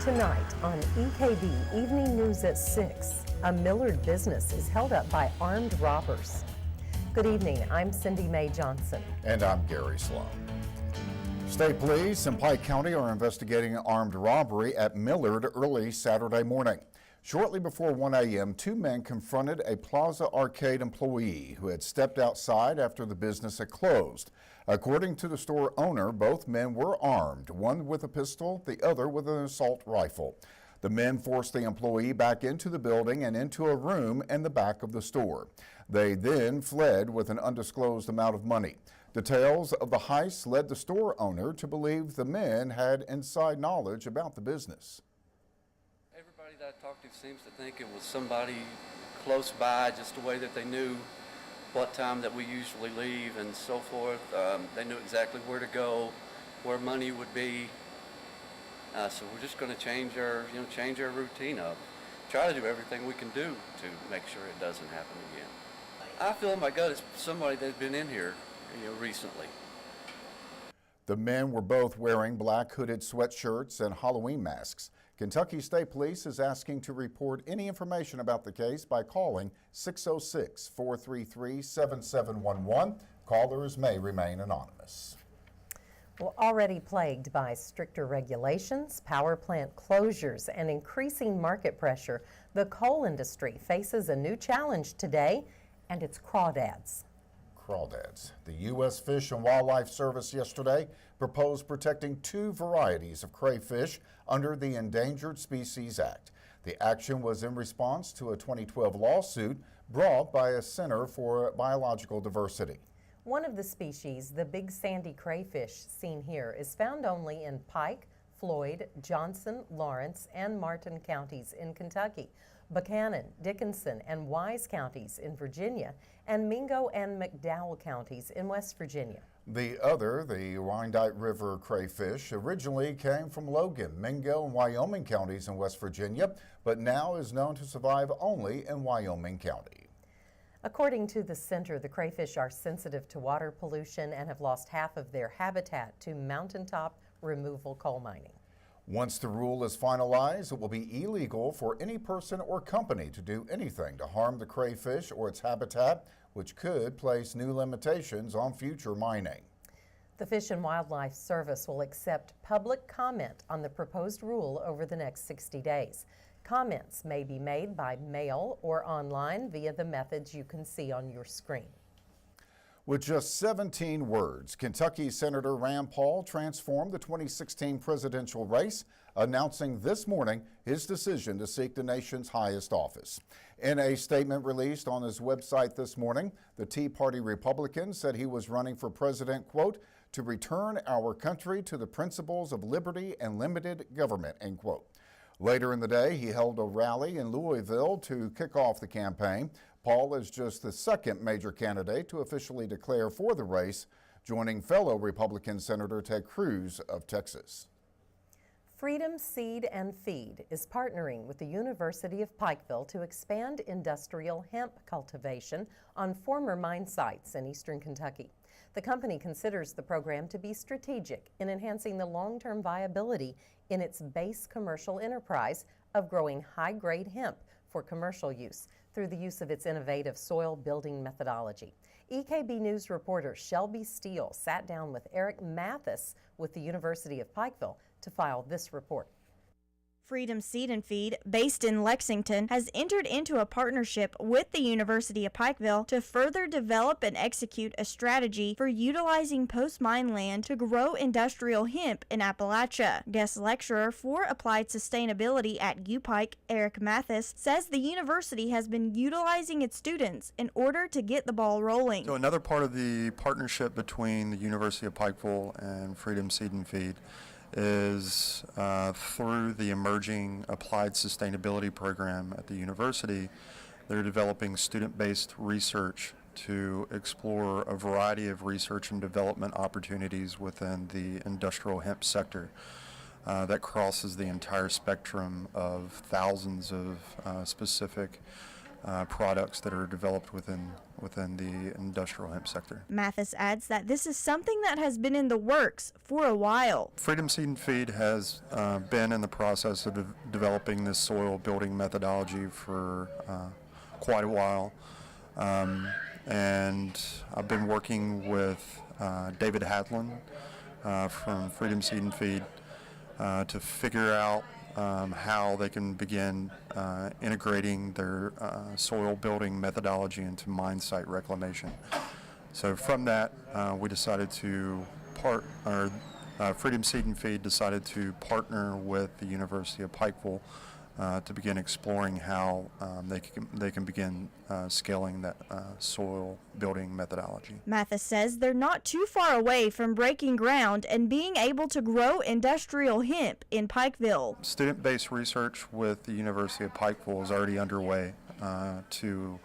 Tonight on EKB Evening News at 6, a Millard business is held up by armed robbers. Good evening, I'm Cindy Mae Johnson. And I'm Gary Sloan. State police in Pike County are investigating an armed robbery at Millard early Saturday morning. Shortly before 1 a.m., two men confronted a Plaza Arcade employee who had stepped outside after the business had closed. According to the store owner, both men were armed, one with a pistol, the other with an assault rifle. The men forced the employee back into the building and into a room in the back of the store. They then fled with an undisclosed amount of money. Details of the heist led the store owner to believe the men had inside knowledge about the business. Everybody that I talked to seems to think it was somebody close by, just the way that they knew what time that we usually leave and so forth. They knew exactly where to go, where money would be. So we're just going to change our routine up. Try to do everything we can do to make sure it doesn't happen again. I feel in my gut it's somebody that's been in here, recently. The men were both wearing black hooded sweatshirts and Halloween masks. Kentucky State Police is asking to report any information about the case by calling 606-433-7711. Callers may remain anonymous. Well, already plagued by stricter regulations, power plant closures, and increasing market pressure, the coal industry faces a new challenge today, and it's crawdads. Crawdads. The U.S. Fish and Wildlife Service yesterday proposed protecting two varieties of crayfish under the Endangered Species Act. The action was in response to a 2012 lawsuit brought by a Center for Biological Diversity. One of the species, the big sandy crayfish seen here, is found only in Pike, Floyd, Johnson, Lawrence, and Martin counties in Kentucky, Buchanan, Dickinson, and Wise counties in Virginia, and Mingo and McDowell counties in West Virginia. The other, the Wyandotte River crayfish, originally came from Logan, Mingo, and Wyoming counties in West Virginia, but now is known to survive only in Wyoming County. According to the center, the crayfish are sensitive to water pollution and have lost half of their habitat to mountaintop removal coal mining. Once the rule is finalized, it will be illegal for any person or company to do anything to harm the crayfish or its habitat, which could place new limitations on future mining. The Fish and Wildlife Service will accept public comment on the proposed rule over the next 60 days. Comments may be made by mail or online via the methods you can see on your screen. With just 17 words, Kentucky Senator Rand Paul transformed the 2016 presidential race, announcing this morning his decision to seek the nation's highest office. In a statement released on his website this morning, the Tea Party Republican said he was running for president, quote, to return our country to the principles of liberty and limited government, end quote. Later in the day, he held a rally in Louisville to kick off the campaign. Paul is just the second major candidate to officially declare for the race, joining fellow Republican Senator Ted Cruz of Texas. Freedom Seed and Feed is partnering with the University of Pikeville to expand industrial hemp cultivation on former mine sites in eastern Kentucky. The company considers the program to be strategic in enhancing the long-term viability in its base commercial enterprise of growing high-grade hemp for commercial use through the use of its innovative soil building methodology. EKB News reporter Shelby Steele sat down with Eric Mathis with the University of Pikeville to file this report. Freedom Seed and Feed, based in Lexington, has entered into a partnership with the University of Pikeville to further develop and execute a strategy for utilizing post-mine land to grow industrial hemp in Appalachia. Guest lecturer for Applied Sustainability at UPike, Eric Mathis, says the university has been utilizing its students in order to get the ball rolling. So another part of the partnership between the University of Pikeville and Freedom Seed and Feed is through the emerging Applied Sustainability program at the university. They're developing student-based research to explore a variety of research and development opportunities within the industrial hemp sector. That crosses the entire spectrum of thousands of specific products that are developed within the industrial hemp sector. Mathis adds that this is something that has been in the works for a while. Freedom Seed and Feed has been in the process of developing this soil building methodology for quite a while. And I've been working with David Hadlin from Freedom Seed and Feed to figure out how they can begin integrating their soil building methodology into mine site reclamation. So from that, we decided to Freedom Seed and Feed decided to partner with the University of Pikeville to begin exploring how they can begin scaling that soil building methodology. Mathis says they're not too far away from breaking ground and being able to grow industrial hemp in Pikeville. Student-based research with the University of Pikeville is already underway to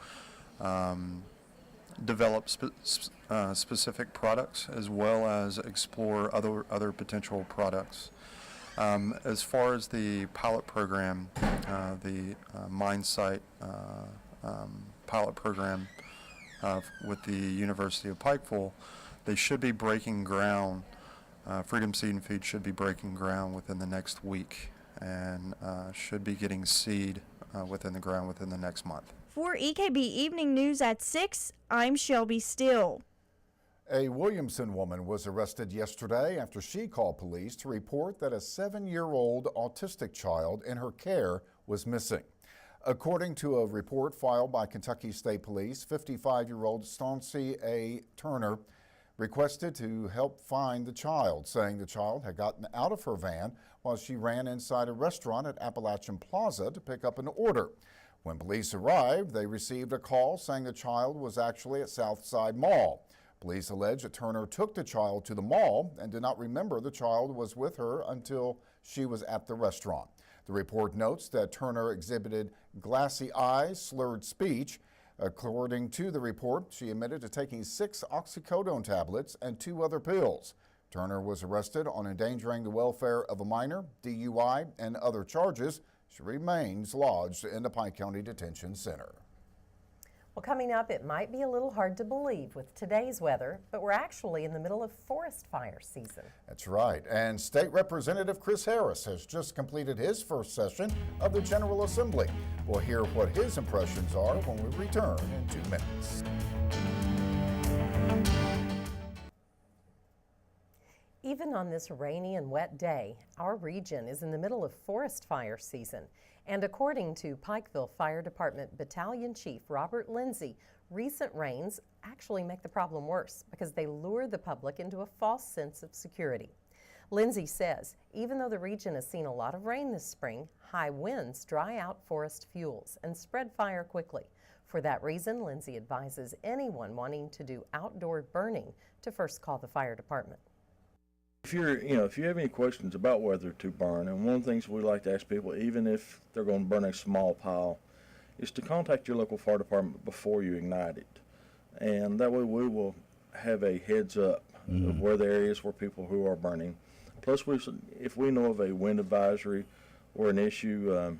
develop specific products as well as explore other potential products. As far as the pilot program, the mine site pilot program with the University of Pikeville, they should be breaking ground. Freedom Seed and Feed should be breaking ground within the next week and should be getting seed within the ground within the next month. For EKB Evening News at 6, I'm Shelby Still. A Williamson woman was arrested yesterday after she called police to report that a 7-year-old autistic child in her care was missing. According to a report filed by Kentucky State Police, 55-year-old Stauncy A. Turner requested to help find the child, saying the child had gotten out of her van while she ran inside a restaurant at Appalachian Plaza to pick up an order. When police arrived, they received a call saying the child was actually at Southside Mall. Police allege that Turner took the child to the mall and did not remember the child was with her until she was at the restaurant. The report notes that Turner exhibited glassy eyes, slurred speech. According to the report, she admitted to taking 6 oxycodone tablets and 2 other pills. Turner was arrested on endangering the welfare of a minor, DUI, and other charges. She remains lodged in the Pike County Detention Center. Well, coming up, it might be a little hard to believe with today's weather, but we're actually in the middle of forest fire season. That's right. And State Representative Chris Harris has just completed his first session of the General Assembly. We'll hear what his impressions are when we return in 2 minutes. Even on this rainy and wet day, our region is in the middle of forest fire season. And according to Pikeville Fire Department Battalion Chief Robert Lindsay, recent rains actually make the problem worse because they lure the public into a false sense of security. Lindsay says even though the region has seen a lot of rain this spring, high winds dry out forest fuels and spread fire quickly. For that reason, Lindsay advises anyone wanting to do outdoor burning to first call the fire department. If you have any questions about whether to burn, and one of the things we like to ask people, even if they're going to burn a small pile, is to contact your local fire department before you ignite it. And that way we will have a heads up of where the areas where people who are burning. Plus, if we know of a wind advisory or an issue,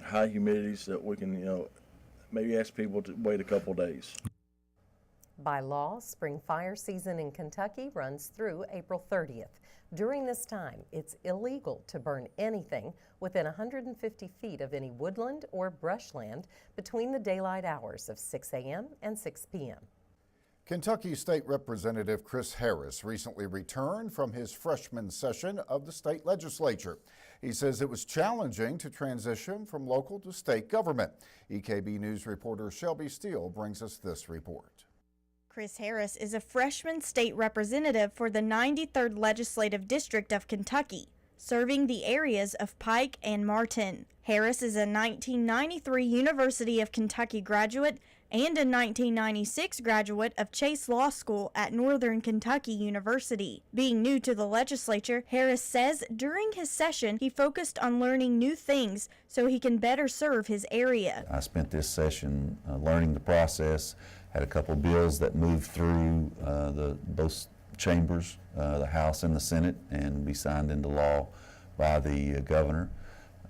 high humidities, that we can, maybe ask people to wait a couple days. By law, spring fire season in Kentucky runs through April 30th. During this time, it's illegal to burn anything within 150 feet of any woodland or brushland between the daylight hours of 6 a.m. and 6 p.m. Kentucky State Representative Chris Harris recently returned from his freshman session of the state legislature. He says it was challenging to transition from local to state government. EKB News reporter Shelby Steele brings us this report. Chris Harris is a freshman state representative for the 93rd Legislative District of Kentucky, serving the areas of Pike and Martin. Harris is a 1993 University of Kentucky graduate and a 1996 graduate of Chase Law School at Northern Kentucky University. Being new to the legislature, Harris says during his session he focused on learning new things so he can better serve his area. I spent this session learning the process, had a couple bills that moved through both chambers, the House and the Senate, and be signed into law by the governor.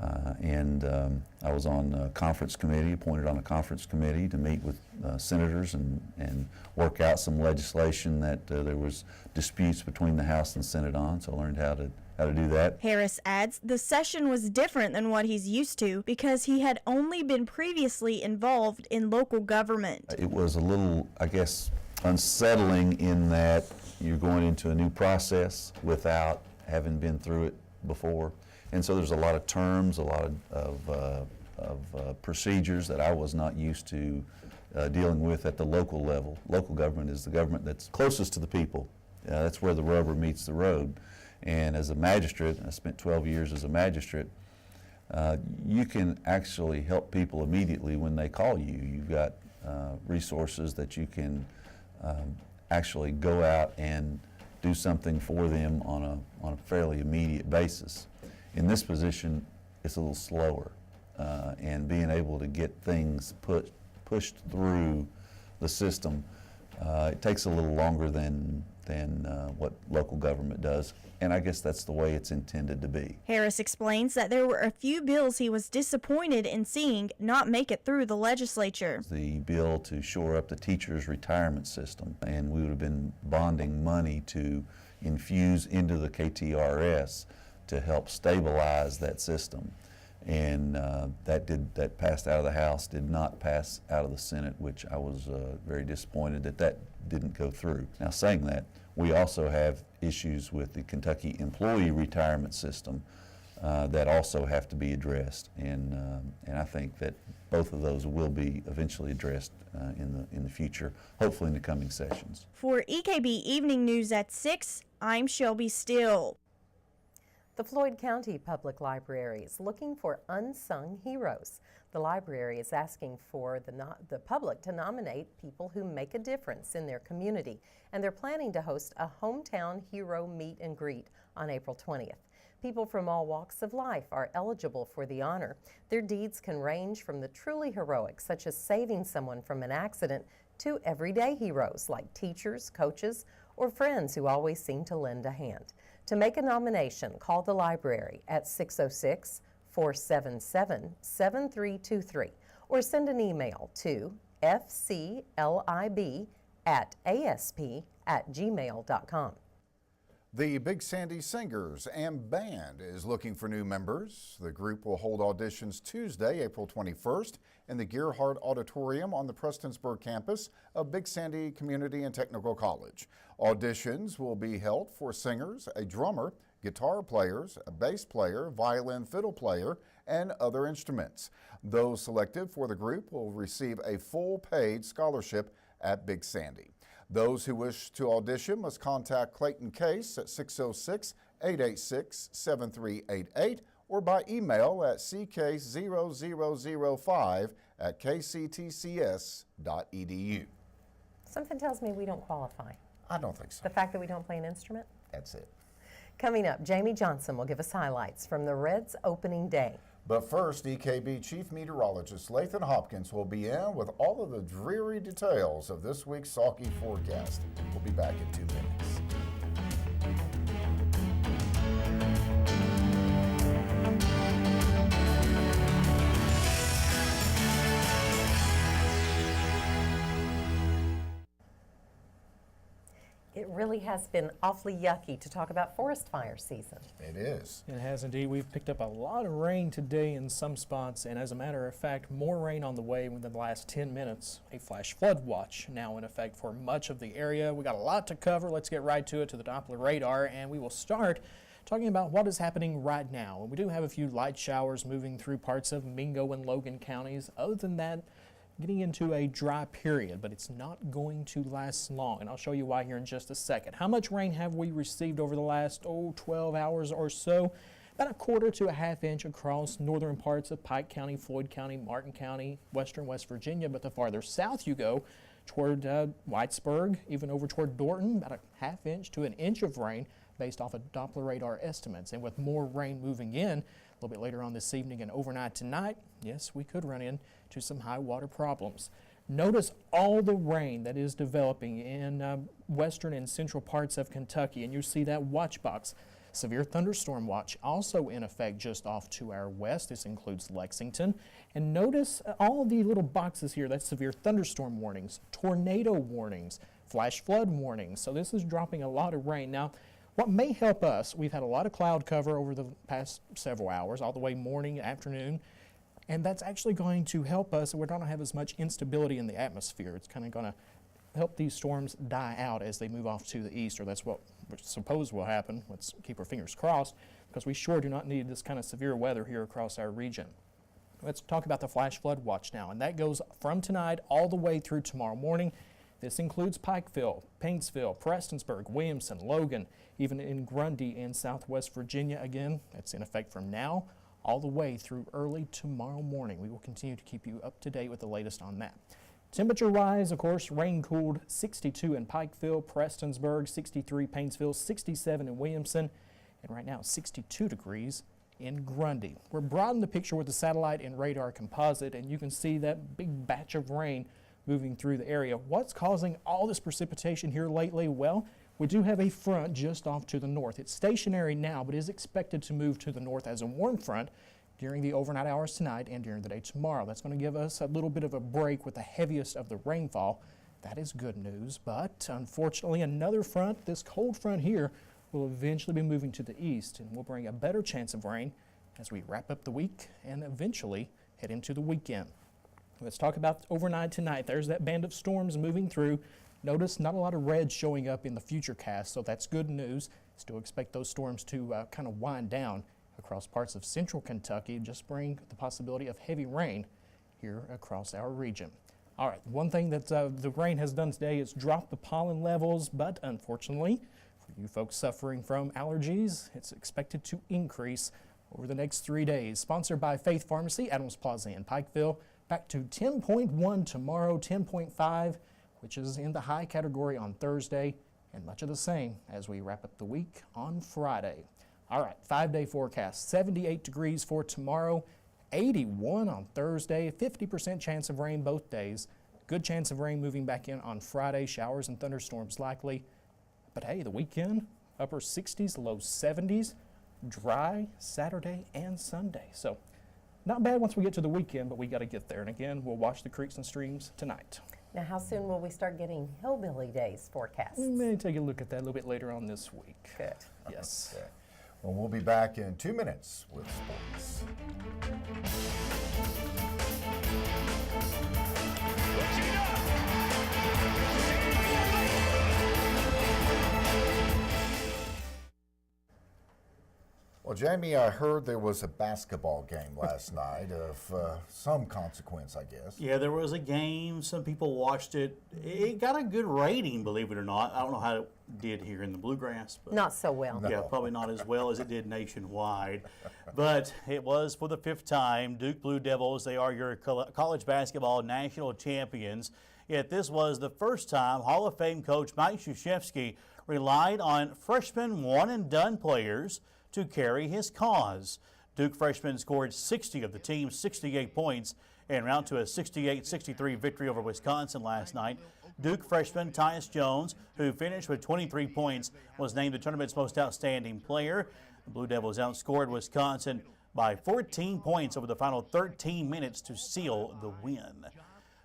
I was on a conference committee, appointed on a conference committee to meet with senators and work out some legislation that there was disputes between the House and Senate on, so I learned how to do that. Harris adds the session was different than what he's used to because he had only been previously involved in local government. It was a little, I guess, unsettling in that you're going into a new process without having been through it before. And so there's a lot of terms, a lot of procedures that I was not used to dealing with at the local level. Local government is the government that's closest to the people. That's where the rubber meets the road. And as a magistrate, I spent 12 years as a magistrate, you can actually help people immediately when they call you. You've got resources that you can actually go out and do something for them on a fairly immediate basis. In this position, it's a little slower, and being able to get things pushed through the system, it takes a little longer than what local government does, and I guess that's the way it's intended to be. Harris explains that there were a few bills he was disappointed in seeing not make it through the legislature. The bill to shore up the teachers' retirement system, and we would have been bonding money to infuse into the KTRS to help stabilize that system. And that passed out of the House, did not pass out of the Senate, which I was very disappointed that didn't go through. Now, saying that, we also have issues with the Kentucky employee retirement system that also have to be addressed, and I think that both of those will be eventually addressed in the future, hopefully in the coming sessions. For EKB Evening News at 6, I'm Shelby Still. The Floyd County Public Library is looking for unsung heroes. The library is asking for the public to nominate people who make a difference in their community, and they're planning to host a hometown hero meet and greet on April 20th. People from all walks of life are eligible for the honor. Their deeds can range from the truly heroic, such as saving someone from an accident, to everyday heroes like teachers, coaches, or friends who always seem to lend a hand. To make a nomination, call the library at 606-477-7323 or send an email to fclib@asp@gmail.com. The Big Sandy Singers and Band is looking for new members. The group will hold auditions Tuesday, April 21st in the Gearhart Auditorium on the Prestonsburg campus of Big Sandy Community and Technical College. Auditions will be held for singers, a drummer, guitar players, a bass player, violin, fiddle player, and other instruments. Those selected for the group will receive a full paid scholarship at Big Sandy. Those who wish to audition must contact Clayton Case at 606-886-7388 or by email at ckcase0005@kctcs.edu. Something tells me we don't qualify. I don't think so. The fact that we don't play an instrument? That's it. Coming up, Jamie Johnson will give us highlights from the Reds opening day. But first, EKB Chief Meteorologist Lathan Hopkins will be in with all of the dreary details of this week's Sawkey forecast. We'll be back in 2 minutes. It really has been awfully yucky to talk about forest fire season. It is. It has indeed. We've picked up a lot of rain today in some spots, and as a matter of fact, more rain on the way within the last 10 minutes. A flash flood watch now in effect for much of the area. We got a lot to cover. Let's get right to it, to the Doppler radar, and we will start talking about what is happening right now. We do have a few light showers moving through parts of Mingo and Logan counties. Other than that, getting into a dry period, but it's not going to last long, and I'll show you why here in just a second. How much rain have we received over the last 12 hours or so? About 1/4 to 1/2 inch across northern parts of Pike County, Floyd County, Martin County, western West Virginia, but the farther south you go toward Whitesburg, even over toward Dorton, about 1/2 inch to 1 inch of rain based off of Doppler radar estimates. And with more rain moving in a little bit later on this evening and overnight tonight, yes, we could run into some high water problems. Notice all the rain that is developing in western and central parts of Kentucky, and you see that watch box Severe thunderstorm watch also in effect just off to our west. This includes Lexington. And notice all the little boxes here. That's severe thunderstorm warnings, tornado warnings, flash flood warnings. So this is dropping a lot of rain. Now, what may help us, we've had a lot of cloud cover over the past several hours, all the way morning, afternoon. And that's actually going to help us. We're not going to have as much instability in the atmosphere. It's kind of going to help these storms die out as they move off to the east, or that's what we suppose will happen. Let's keep our fingers crossed, because we sure do not need this kind of severe weather here across our region. Let's talk about the flash flood watch now, and that goes from tonight all the way through tomorrow morning. This includes Pikeville, Paintsville, Prestonsburg, Williamson, Logan, even in Grundy in Southwest Virginia. Again, that's in effect from now all the way through early tomorrow morning. We will continue to keep you up to date with the latest on that. Temperature rise, of course, rain cooled 62 in Pikeville, Prestonsburg, 63 Paintsville, 67 in Williamson, and right now 62 degrees in Grundy. We're broadening the picture with the satellite and radar composite, and you can see that big batch of rain moving through the area. What's causing all this precipitation here lately? Well, we do have a front just off to the north. It's stationary now, but is expected to move to the north as a warm front during the overnight hours tonight and during the day tomorrow. That's going to give us a little bit of a break with the heaviest of the rainfall. That is good news, but unfortunately another front, this cold front here, will eventually be moving to the east and will bring a better chance of rain as we wrap up the week and eventually head into the weekend. Let's talk about overnight tonight. There's that band of storms moving through. Notice not a lot of red showing up in the future cast, so that's good news. Still expect those storms to kind of wind down across parts of central Kentucky, just bring the possibility of heavy rain here across our region. All right, one thing that the rain has done today is drop the pollen levels, but unfortunately, for you folks suffering from allergies, it's expected to increase over the next 3 days. Sponsored by Faith Pharmacy, Adams Plaza in Pikeville. Back to 10.1 tomorrow, 10.5, which is in the high category on Thursday, and much of the same as we wrap up the week on Friday. All right, 5-day forecast, 78 degrees for tomorrow, 81 on Thursday, 50% chance of rain both days. Good chance of rain moving back in on Friday, showers and thunderstorms likely. But hey, the weekend, upper 60s, low 70s, dry Saturday and Sunday. So not bad once we get to the weekend, but we got to get there. And again, we'll watch the creeks and streams tonight. Now, how soon will we start getting hillbilly days forecasts? We may take a look at that a little bit later on this week. Good. Yes. Okay. Well, we'll be back in 2 minutes with sports. Well, Jamie, I heard there was a basketball game last night of some consequence, I guess. Yeah, there was a game. Some people watched it. It got a good rating, believe it or not. I don't know how it did here in the Bluegrass. But Not so well. yeah, probably not as well as it did nationwide. But it was for the 5th time. Duke Blue Devils, they are your college basketball national champions. Yet this was the first time Hall of Fame coach Mike Krzyzewski relied on freshman one-and-done players to carry his cause. Duke freshmen scored 60 of the team's 68 points en route to a 68-63 victory over Wisconsin last night. Duke freshman Tyus Jones, who finished with 23 points, was named the tournament's most outstanding player. The Blue Devils outscored Wisconsin by 14 points over the final 13 minutes to seal the win.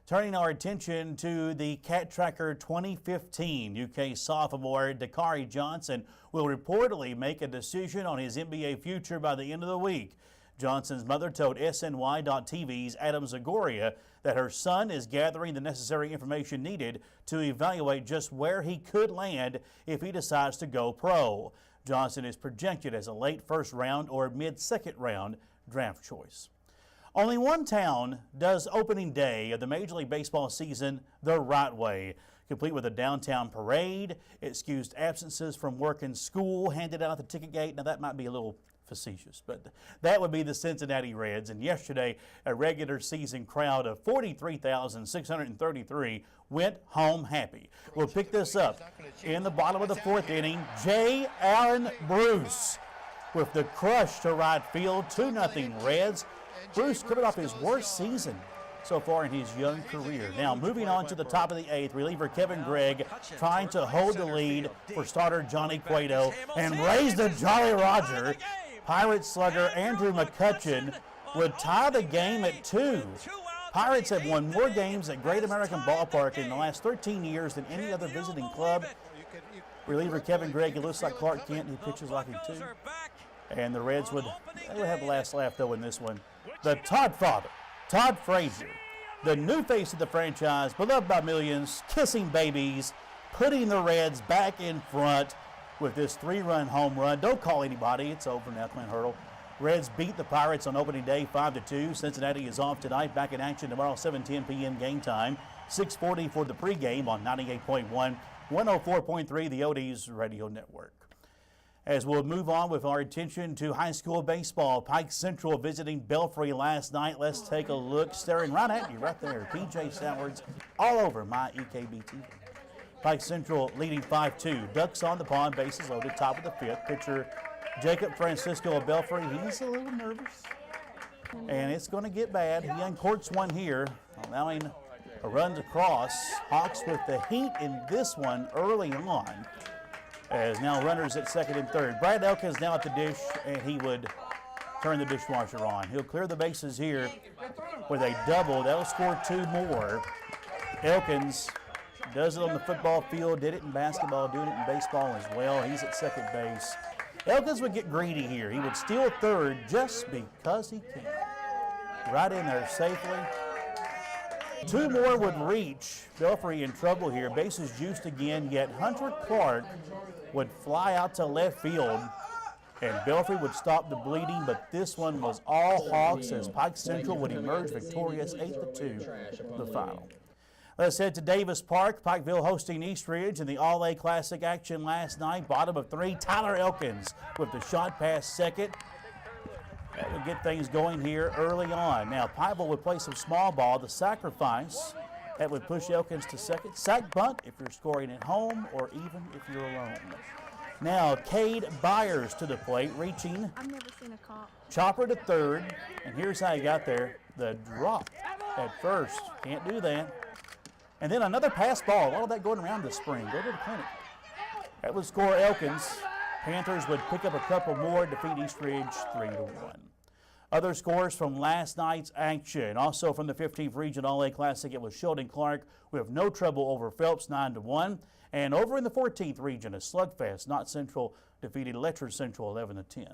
Turning our attention to the Cat Tracker 2015, UK sophomore DAKARI Johnson will reportedly make a decision on his NBA future by the end of the week. Johnson's mother told SNY.TV's Adam Zagoria that her son is gathering the necessary information needed to evaluate just where he could land if he decides to go pro. Johnson is projected as a late first round or mid-second round draft choice. Only one town does opening day of the Major League Baseball season the right way, complete with a downtown parade, excused absences from work and school, handed out at the ticket gate. Now that might be a little facetious, but that would be the Cincinnati Reds. And yesterday, a regular season crowd of 43,633 went home happy. We'll pick this up in the bottom of the 4th inning. J. Allen Bruce with the crush to right field, 2-0 Reds. Bruce coming off his worst season so far in his young career. Now moving on to the top of the 8th, reliever Kevin Gregg trying to hold the lead for starter Johnny Cueto and raise the Jolly Roger. Pirates slugger Andrew McCutcheon would tie the game at 2. Pirates have won more games at Great American Ballpark in the last 13 years than any other visiting club. Reliever Kevin Gregg, he looks like Clark Kent, he pitches like him too. And the Reds would have the last laugh though in this one. The Todd father, Todd Frazier, the new face of the franchise, beloved by millions, kissing babies, putting the Reds back in front with this 3-run home run. Don't call anybody, it's over now, Clint Hurdle. Reds beat the Pirates on opening day 5-2. Cincinnati is off tonight, back in action tomorrow, 7:10 p.m. game time. 6:40 for the pregame on 98.1, 104.3, the Oldies Radio Network. As we'll move on with our attention to high school baseball, Pike Central visiting Belfry last night. Let's take a look, staring right at you right there. PJ Sowards all over my EKB TV. Pike Central leading 5-2. Ducks on the pond, bases loaded, top of the 5th. Pitcher Jacob Francisco of Belfry, he's a little nervous. And it's going to get bad. He uncorks one here, allowing a run to cross. Hawks with the heat in this one early on. As now runners at second and third. Brad Elkins now at the dish, and he would turn the dishwasher on. He'll clear the bases here with a double. That'll score 2 more. Elkins does it on the football field, did it in basketball, doing it in baseball as well. He's at second base. Elkins would get greedy here. He would steal third just because he can. Right in there safely. 2 more would reach. Belfry in trouble here. Bases juiced again, yet Hunter Clark would fly out to left field, and Belfry would stop the bleeding, but this one was all Hawks as Pike Central would emerge victorious 8-2, the final. Let's head to Davis Park. Pikeville hosting Eastridge in the All-A Classic action last night. Bottom of 3, Tyler Elkins with the shot past second. That would get things going here early on. Now, Pikeville would play some small ball. The sacrifice, that would push Elkins to second. Sack bunt if you're scoring at home or even if you're alone. Now, Cade Byers to the plate, reaching. I've never seen a cop. Chopper to third, and here's how he got there. The drop at first. Can't do that. And then another pass ball. All of that going around this spring. Go to the clinic. That would score Elkins. Panthers would pick up a couple more, defeat Eastridge 3-1. Other scores from last night's action. Also from the 15th Region All-A Classic, it was Sheldon Clark with no trouble over Phelps 9-1. And over in the 14th Region, a slugfest. Knott Central defeated Letcher Central 11-10.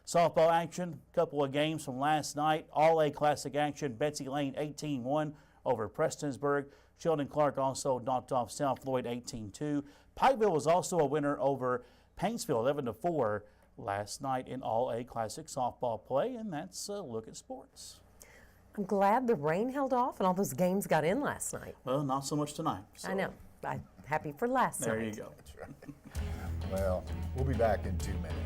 Softball action, couple of games from last night. All-A Classic action, Betsy Lane 18-1 over Prestonsburg. Sheldon Clark also knocked off South Floyd 18-2. Pikeville was also a winner over Paintsville 11-4 last night in All-A Classic softball play, and that's a look at sports. I'm glad the rain held off and all those games got in last night. Well, not so much tonight. So. I know. I'm happy for last night. There you go. That's right. Well, we'll be back in 2 minutes.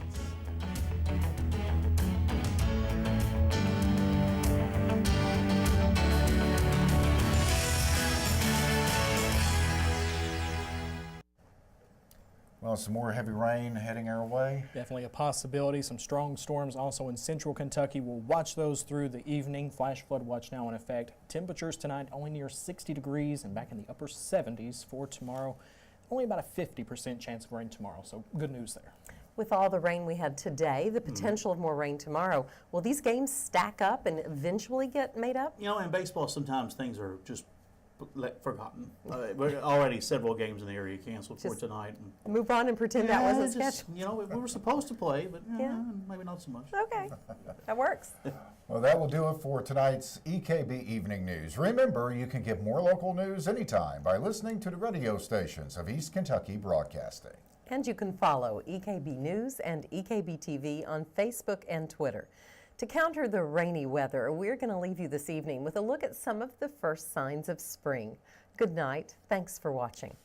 Well, some more heavy rain heading our way. Definitely a possibility. Some strong storms also in central Kentucky. We'll watch those through the evening. Flash flood watch now in effect. Temperatures tonight only near 60 degrees and back in the upper 70s for tomorrow. Only about a 50% chance of rain tomorrow, so good news there. With all the rain we had today, the potential of more rain tomorrow, will these games stack up and eventually get made up? You know, in baseball, sometimes things are just forgotten. Already several games in the area canceled for tonight. Move on and pretend that wasn't scheduled. You know, we were supposed to play, but maybe not so much. Okay, that works. Well, that will do it for tonight's EKB Evening News. Remember, you can get more local news anytime by listening to the radio stations of East Kentucky Broadcasting. And you can follow EKB News and EKB TV on Facebook and Twitter. To counter the rainy weather, we're going to leave you this evening with a look at some of the first signs of spring. Good night. Thanks for watching.